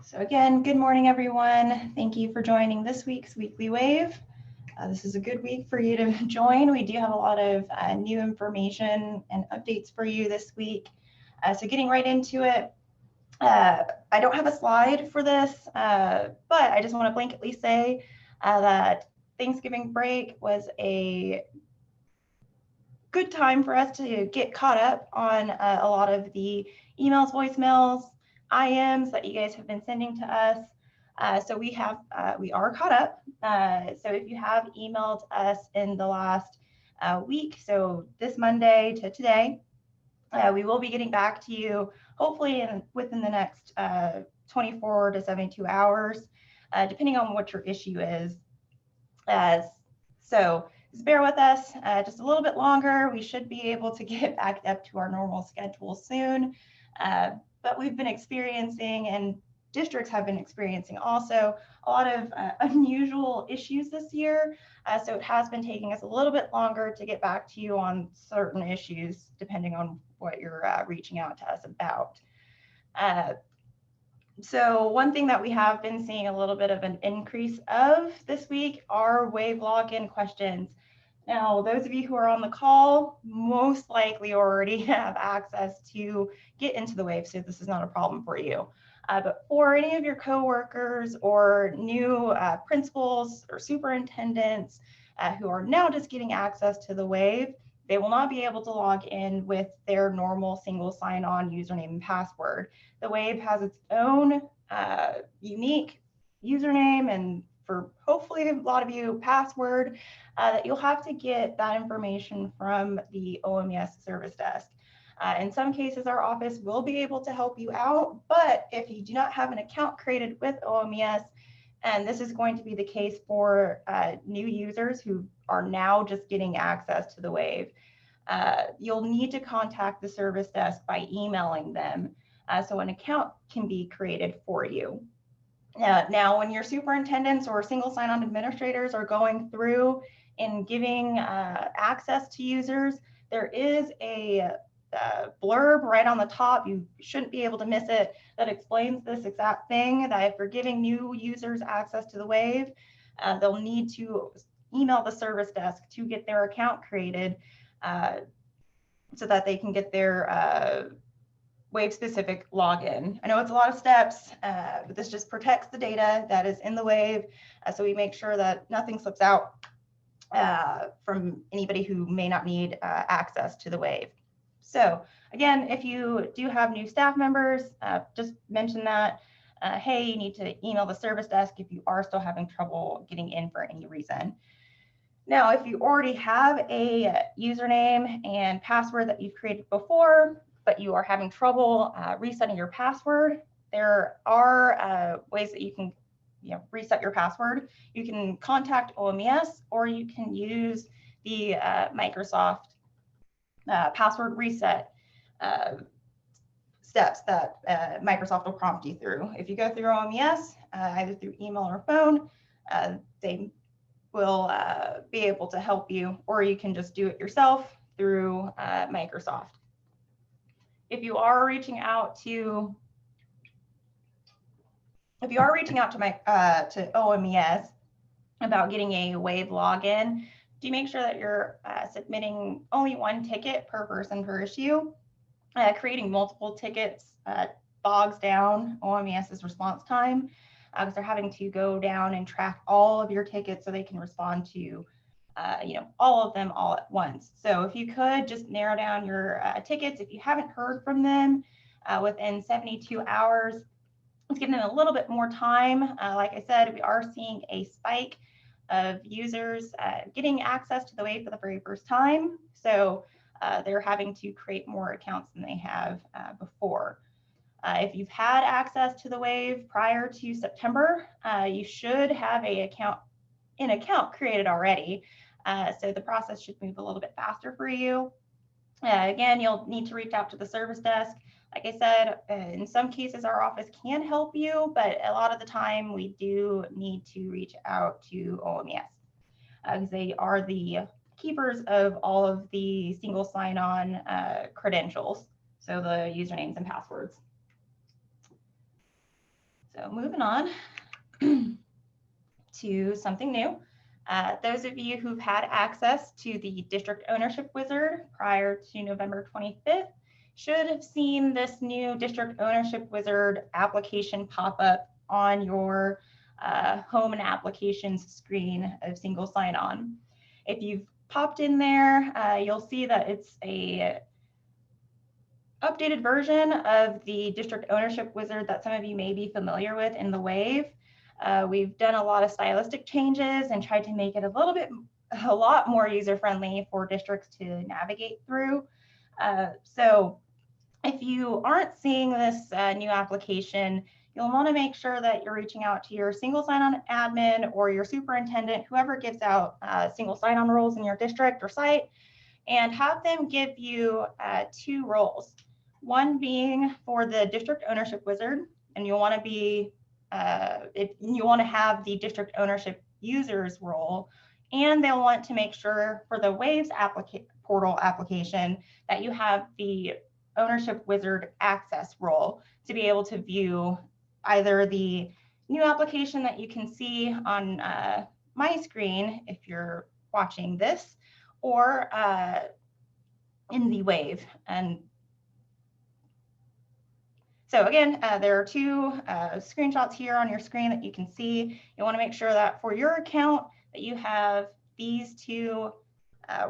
So again, good morning, everyone. Thank you for joining this week's Weekly Wave. This is a good week for you to join. We do have a lot of new information and updates for you this week. So getting right into it, I don't have a slide for this, but I just want to blanketly say that Thanksgiving break was a good time for us to get caught up on a lot of the emails, voicemails, IMs that you guys have been sending to us. So we are caught up. So if you have emailed us in the last week, so this Monday to today, we will be getting back to you hopefully within the next 24 to 72 hours, depending on what your issue is. So just bear with us just a little bit longer. We should be able to get back up to our normal schedule soon. But we've been experiencing, and districts have been experiencing also, a lot of unusual issues this year. So it has been taking us a little bit longer to get back to you on certain issues, depending on what you're reaching out to us about. So one thing that we have been seeing a little bit of an increase of this week are WAVE login questions. Now, those of you who are on the call most likely already have access to get into the WAVE, so this is not a problem for you. But for any of your coworkers or new principals or superintendents who are now just getting access to the WAVE, they will not be able to log in with their normal single sign-on username and password. The WAVE has its own unique username, and for hopefully a lot of you, password, that you'll have to get that information from the OMES service desk. In some cases, our office will be able to help you out, but if you do not have an account created with OMES, and this is going to be the case for new users who are now just getting access to the WAVE, you'll need to contact the service desk by emailing them so an account can be created for you. Now, when your superintendents or single sign-on administrators are going through and giving access to users, there is a blurb right on the top, you shouldn't be able to miss it, that explains this exact thing, that if you're giving new users access to the WAVE, they'll need to email the service desk to get their account created so that they can get their WAVE specific login. I know it's a lot of steps, but this just protects the data that is in the WAVE, so we make sure that nothing slips out from anybody who may not need access to the WAVE. So again, if you do have new staff members, just mention that, hey, you need to email the service desk if you are still having trouble getting in for any reason. Now, if you already have a username and password that you've created before, but you are having trouble resetting your password, there are ways that you can reset your password. You can contact OMES, or you can use the Microsoft password reset steps that Microsoft will prompt you through. If you go through OMES, either through email or phone, they will be able to help you, or you can just do it yourself through Microsoft. If you are reaching out to OMES about getting a WAVE login, do make sure that you're submitting only one ticket per person per issue. Creating multiple tickets bogs down OMES's response time, because they're having to go down and track all of your tickets so they can respond to all of them all at once. So if you could just narrow down your tickets, if you haven't heard from them within 72 hours, let's give them a little bit more time. Like I said, we are seeing a spike of users getting access to the WAVE for the very first time. So they're having to create more accounts than they have before. If you've had access to the WAVE prior to September, you should have an account created already. So the process should move a little bit faster for you. Again, you'll need to reach out to the service desk. Like I said, in some cases, our office can help you, but a lot of the time we do need to reach out to OMES because they are the keepers of all of the single sign-on credentials, so the usernames and passwords. So So moving on to something new. Those of you who've had access to the District Ownership Wizard prior to November 25th should have seen this new District Ownership Wizard application pop up on your home and applications screen of Single Sign-On. If you've popped in there, you'll see that it's a updated version of the District Ownership Wizard that some of you may be familiar with in the Wave. We've done a lot of stylistic changes and tried to make it a lot more user-friendly for districts to navigate through. So if you aren't seeing this new application, you'll want to make sure that you're reaching out to your Single Sign-On admin or your superintendent, whoever gives out single sign-on roles in your district or site, and have them give you 2 roles. One being for the District Ownership Wizard, and you'll want to be if you want to have the District Ownership Users role, and they'll want to make sure for the Waves portal application that you have the Ownership Wizard Access role to be able to view either the new application that you can see on my screen if you're watching this, or in the Wave. And so again, there are 2 screenshots here on your screen that you can see. You want to make sure that for your account that you have these 2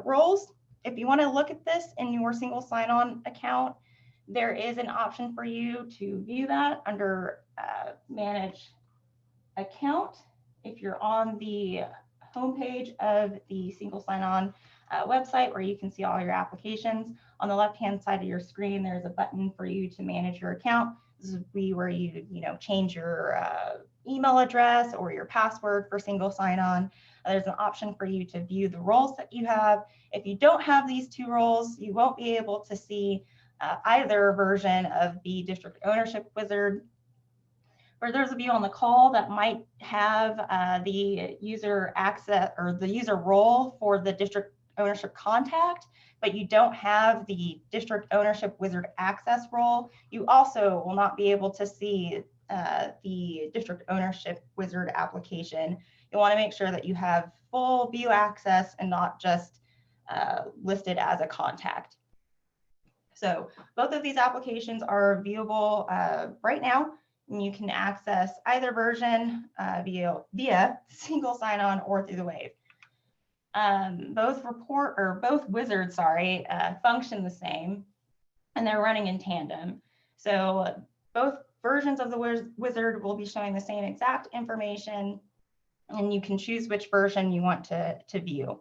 roles. If you want to look at this in your Single Sign-On account, there is an option for you to view that under Manage Account. If you're on the homepage of the Single Sign-On website where you can see all your applications, on the left-hand side of your screen, there's a button for you to manage your account. This is where you change your email address or your password for Single Sign-On. There's an option for you to view the roles that you have. If you don't have these 2 roles, you won't be able to see either version of the District Ownership Wizard. For those of you on the call that might have the user access or the user role for the District Ownership Contact, but you don't have the District Ownership Wizard Access role, you also will not be able to see the District Ownership Wizard application. You want to make sure that you have full view access and not just listed as a contact. So both of these applications are viewable right now, and you can access either version via Single Sign-On or through the Wave. Both wizards, function the same, and they're running in tandem. So both versions of the wizard will be showing the same exact information, and you can choose which version you want to view.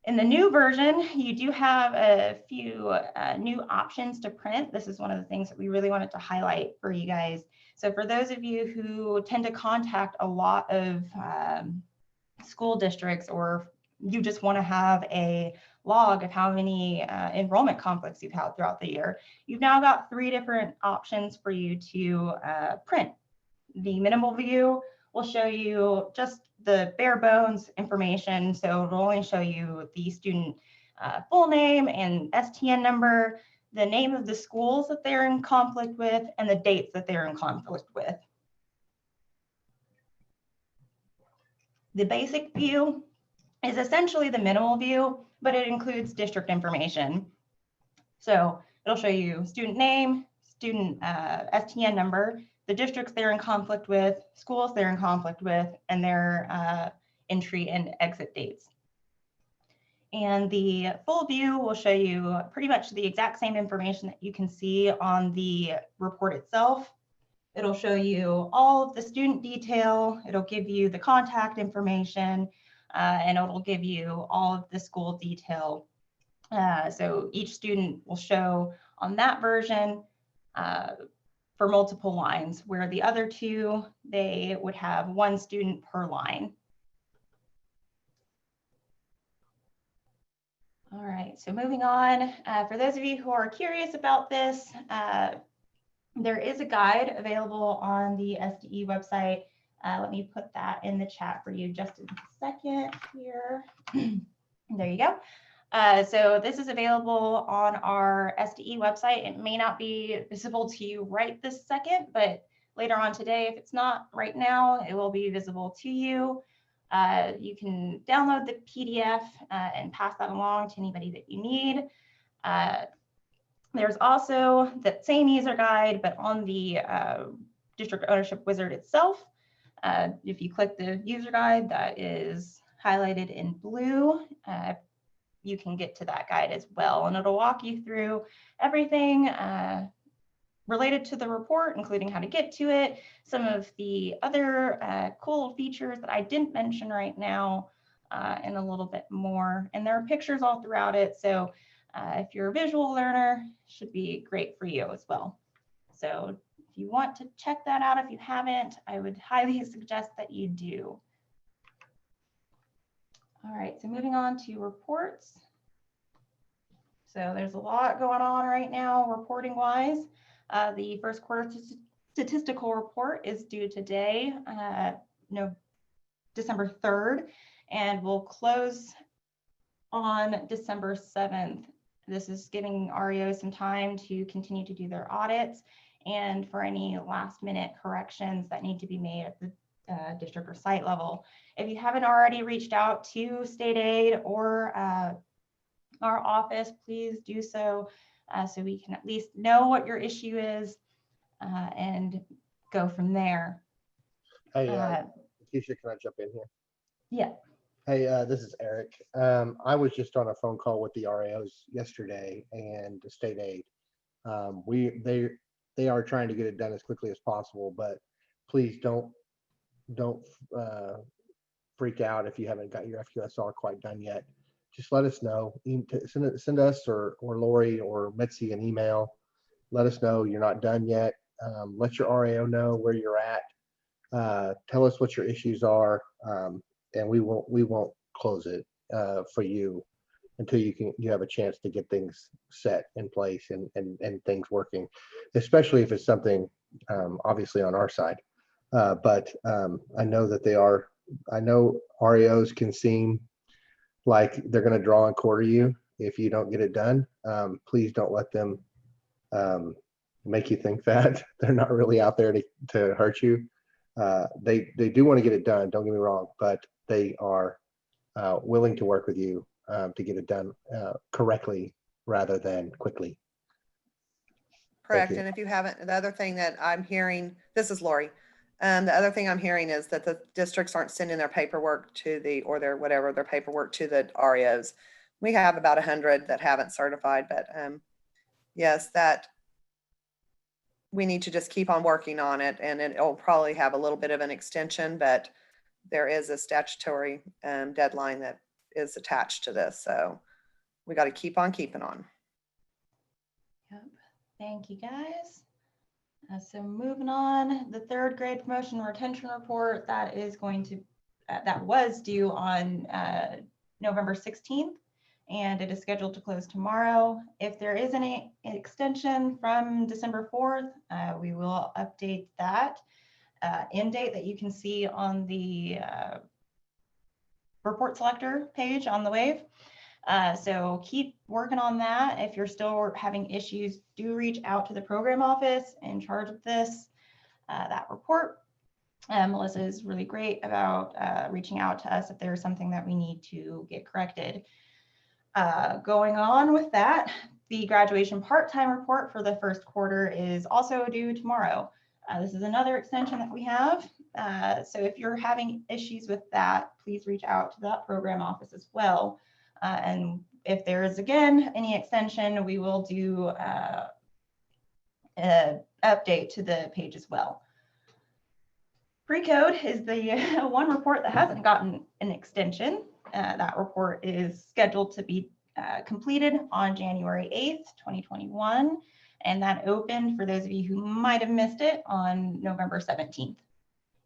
In the new version, you do have a few new options to print. This is one of the things that we really wanted to highlight for you guys. So for those of you who tend to contact a lot of school districts, or you just want to have a log of how many enrollment conflicts you've had throughout the year, you've now got 3 different options for you to print. The minimal view will show you just the bare bones information. So it'll only show you the student full name and STN number, the name of the schools that they're in conflict with, and the dates that they're in conflict with. The basic view is essentially the minimal view, but it includes district information. So it'll show you student name, student STN number, the districts they're in conflict with, schools they're in conflict with, and their entry and exit dates. And the full view will show you pretty much the exact same information that you can see on the report itself. It'll show you all of the student detail, it'll give you the contact information, and it'll give you all of the school detail. So each student will show on that version for multiple lines, where the other 2, they would have 1 student per line. All right, so moving on, for those of you who are curious about this, there is a guide available on the SDE website. Let me put that in the chat for you just in a second here. There you go. So this is available on our SDE website. It may not be visible to you right this second, but later on today. If it's not right now, it will be visible to you. You can download the PDF and pass that along to anybody that you need. There's also the same user guide, but on the district ownership wizard itself. If you click the user guide that is highlighted in blue, you can get to that guide as well, and it'll walk you through everything related to the report, including how to get to it, some of the other cool features that I didn't mention right now, and a little bit more. And there are pictures all throughout it, so if you're a visual learner, it should be great for you as well. So if you want to check that out, if you haven't, I would highly suggest that you do. All right, so moving on to reports. So there's a lot going on right now reporting wise. The first quarter statistical report is due today, December 3rd, and will close on December 7th. This is giving REO some time to continue to do their audits and for any last minute corrections that need to be made at the district or site level. If you haven't already reached out to state aid or our office, please do so, so we can at least know what your issue is and go from there. Hey, Keisha, can I jump in here? Yeah. Hey, this is Eric. I was just on a phone call with the RAOs yesterday and the state aid. They are trying to get it done as quickly as possible, but please don't freak out if you haven't got your FQSR quite done yet. Just let us know. Send us or Lori or Mitzi an email. Let us know you're not done yet. Let your RAO know where you're at. Tell us what your issues are, and we won't close it for you until you have a chance to get things set in place and things working, especially if it's something obviously on our side. But I know that I know REOs can seem like they're going to draw and quarter you if you don't get it done. Please don't let them make you think that. They're not really out there to hurt you. They do want to get it done, don't get me wrong, but they are willing to work with you to get it done correctly rather than quickly. Correct. And if you haven't, the other thing that I'm hearing, this is Lori. The other thing I'm hearing is that the districts aren't sending their paperwork to their paperwork to the REOs. We have about 100 that haven't certified, but yes, that we need to just keep on working on it, and it'll probably have a little bit of an extension, but there is a statutory deadline that is attached to this. So we got to keep on keeping on. Yep. Thank you, guys. So moving on, the third grade promotion and retention report that was due on November 16th, and it is scheduled to close tomorrow. If there is any extension from December 4th, we will update that end date that you can see on the report selector page on the Wave. So keep working on that. If you're still having issues, do reach out to the program office in charge of that report. Melissa is really great about reaching out to us if there's something that we need to get corrected. Going on with that, the graduation part-time report for the first quarter is also due tomorrow. This is another extension that we have. So if you're having issues with that, please reach out to that program office as well. And if there is, again, any extension, we will do an update to the page as well. Pre-code is the one report that hasn't gotten an extension. That report is scheduled to be completed on January 8th, 2021. And that opened, for those of you who might have missed it, on November 17th.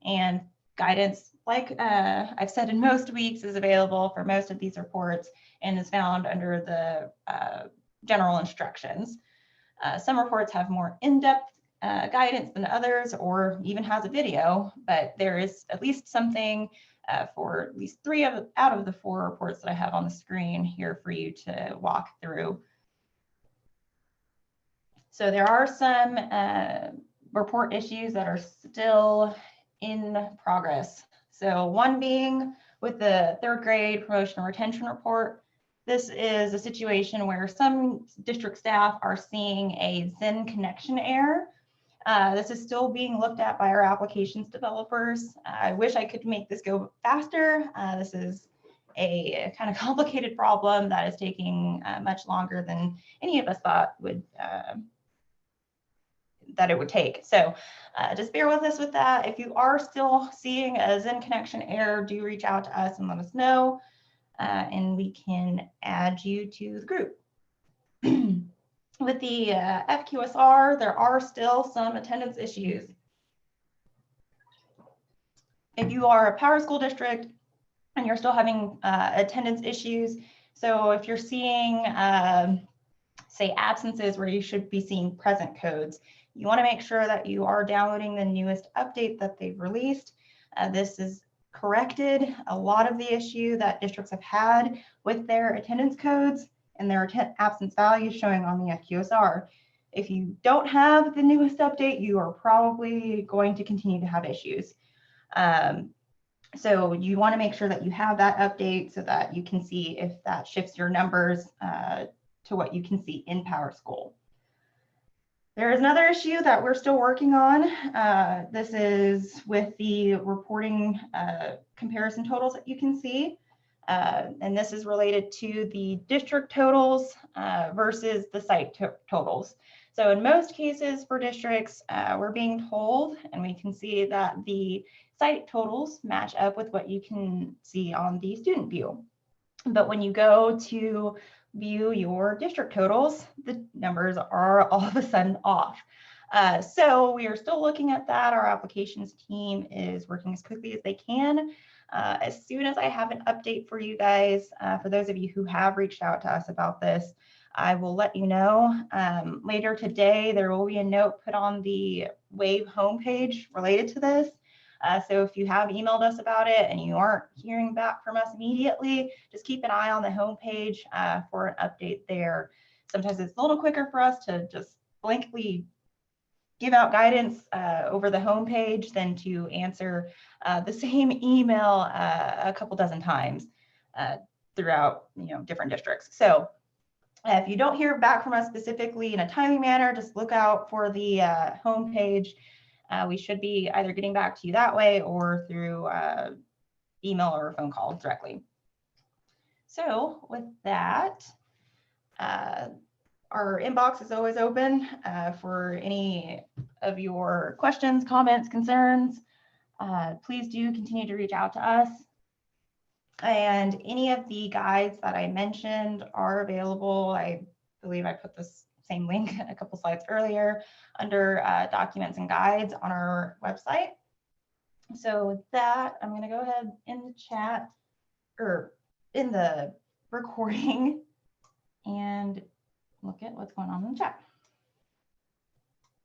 And guidance, like I've said in most weeks, is available for most of these reports and is found under the general instructions. Some reports have more in-depth guidance than others, or even has a video, but there is at least something for at least 3 out of the 4 reports that I have on the screen here for you to walk through. So there are some report issues that are still in progress. So one being with the 3rd grade promotion and retention report. This is a situation where some district staff are seeing a Zen connection error. This is still being looked at by our applications developers. I wish I could make this go faster. This is a kind of complicated problem that is taking much longer than any of us thought that it would take. So just bear with us with that. If you are still seeing a Zen connection error, do reach out to us and let us know, and we can add you to the group. With the FQSR, there are still some attendance issues. If you are a power school district and you're still having attendance issues, so if you're seeing, say, absences where you should be seeing present codes, you want to make sure that you are downloading the newest update that they've released. This is corrected a lot of the issue that districts have had with their attendance codes and their absence values showing on the FQSR. If you don't have the newest update, you are probably going to continue to have issues. So you want to make sure that you have that update so that you can see if that shifts your numbers to what you can see in PowerSchool. There is another issue that we're still working on. This is with the reporting comparison totals that you can see. And this is related to the district totals versus the site totals. So in most cases for districts, we're being told, and we can see that the site totals match up with what you can see on the student view. But when you go to view your district totals, the numbers are all of a sudden off. So we are still looking at that. Our applications team is working as quickly as they can. As soon as I have an update for you guys, for those of you who have reached out to us about this, I will let you know. Later today, there will be a note put on the WAVE homepage related to this. So if you have emailed us about it and you aren't hearing back from us immediately, just keep an eye on the homepage for an update there. Sometimes it's a little quicker for us to just blankly give out guidance over the homepage than to answer the same email a couple dozen times throughout different districts. So if you don't hear back from us specifically in a timely manner, just look out for the homepage. We should be either getting back to you that way or through email or phone call directly. So with that, our inbox is always open for any of your questions, comments, concerns. Please do continue to reach out to us. And any of the guides that I mentioned are available. I believe I put this same link a couple slides earlier under documents and guides on our website. So with that, I'm going to go ahead in the chat or in the recording and look at what's going on in the chat.